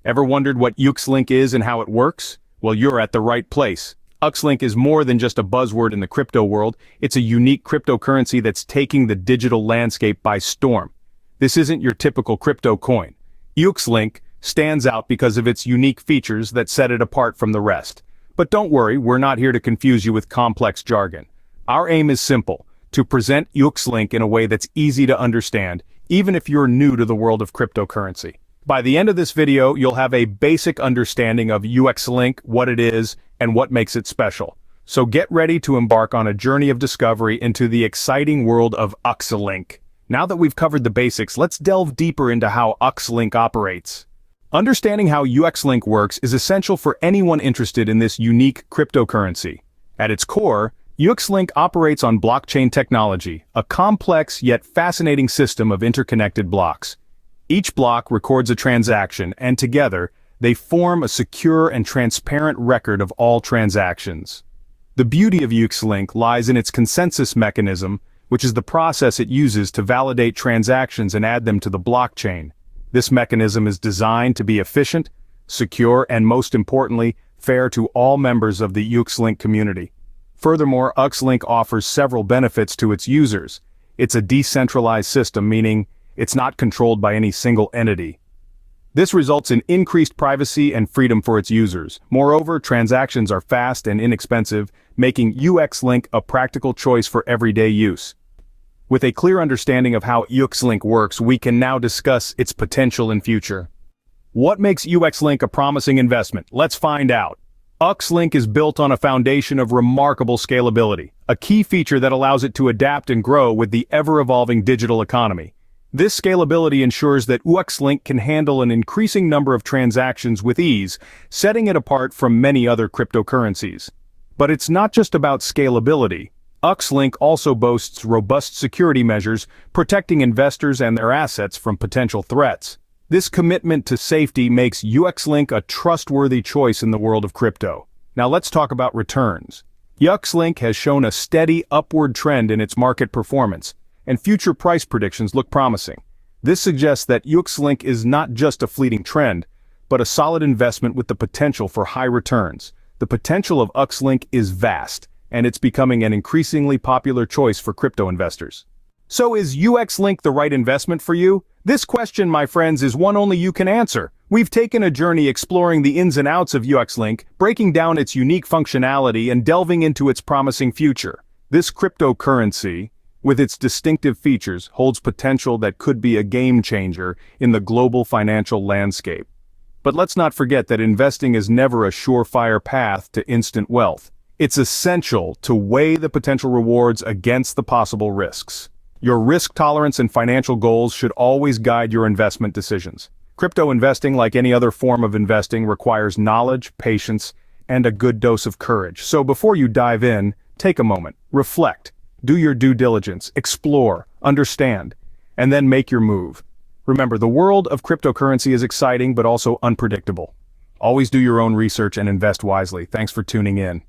Ever wondered what UXLINK is and how it works? Well, you're at the right place. UXLINK is more than just a buzzword in the crypto world. It's a unique cryptocurrency that's taking the digital landscape by storm. This isn't your typical crypto coin. UXLINK stands out because of its unique features that set it apart from the rest. But don't worry, we're not here to confuse you with complex jargon. Our aim is simple: to present UXLINK in a way that's easy to understand, even if you're new to the world of cryptocurrency. By the end of this video, you'll have a basic understanding of UXLINK, what it is, and what makes it special. So get ready to embark on a journey of discovery into the exciting world of UXLINK. Now that we've covered the basics, let's delve deeper into how UXLINK operates. Understanding how UXLINK works is essential for anyone interested in this unique cryptocurrency. At its core, UXLINK operates on blockchain technology, a complex yet fascinating system of interconnected blocks. Each block records a transaction, and together, they form a secure and transparent record of all transactions. The beauty of UXLINK lies in its consensus mechanism, which is the process it uses to validate transactions and add them to the blockchain. This mechanism is designed to be efficient, secure, and most importantly, fair to all members of the UXLINK community. Furthermore, UXLINK offers several benefits to its users. It's a decentralized system, meaning it's not controlled by any single entity. This results in increased privacy and freedom for its users. Moreover, transactions are fast and inexpensive, making UXLINK a practical choice for everyday use. With a clear understanding of how UXLINK works, we can now discuss its potential and future. What makes UXLINK a promising investment? Let's find out. UXLINK is built on a foundation of remarkable scalability, a key feature that allows it to adapt and grow with the ever-evolving digital economy. This scalability ensures that UXLINK can handle an increasing number of transactions with ease, setting it apart from many other cryptocurrencies. But it's not just about scalability. UXLINK also boasts robust security measures, protecting investors and their assets from potential threats. This commitment to safety makes UXLINK a trustworthy choice in the world of crypto. Now let's talk about returns. UXLINK has shown a steady upward trend in its market performance, and future price predictions look promising. This suggests that UXLINK is not just a fleeting trend, but a solid investment with the potential for high returns. The potential of UXLINK is vast, and it's becoming an increasingly popular choice for crypto investors. So is UXLINK the right investment for you? This question, my friends, is one only you can answer. We've taken a journey exploring the ins and outs of UXLINK, breaking down its unique functionality and delving into its promising future. This cryptocurrency, with its distinctive features, holds potential that could be a game changer in the global financial landscape. But let's not forget that investing is never a surefire path to instant wealth. It's essential to weigh the potential rewards against the possible risks. Your risk tolerance and financial goals should always guide your investment decisions. Crypto investing, like any other form of investing, requires knowledge, patience, and a good dose of courage. So before you dive in, take a moment, reflect, do your due diligence, explore, understand, and then make your move. Remember, the world of cryptocurrency is exciting but also unpredictable. Always do your own research and invest wisely. Thanks for tuning in.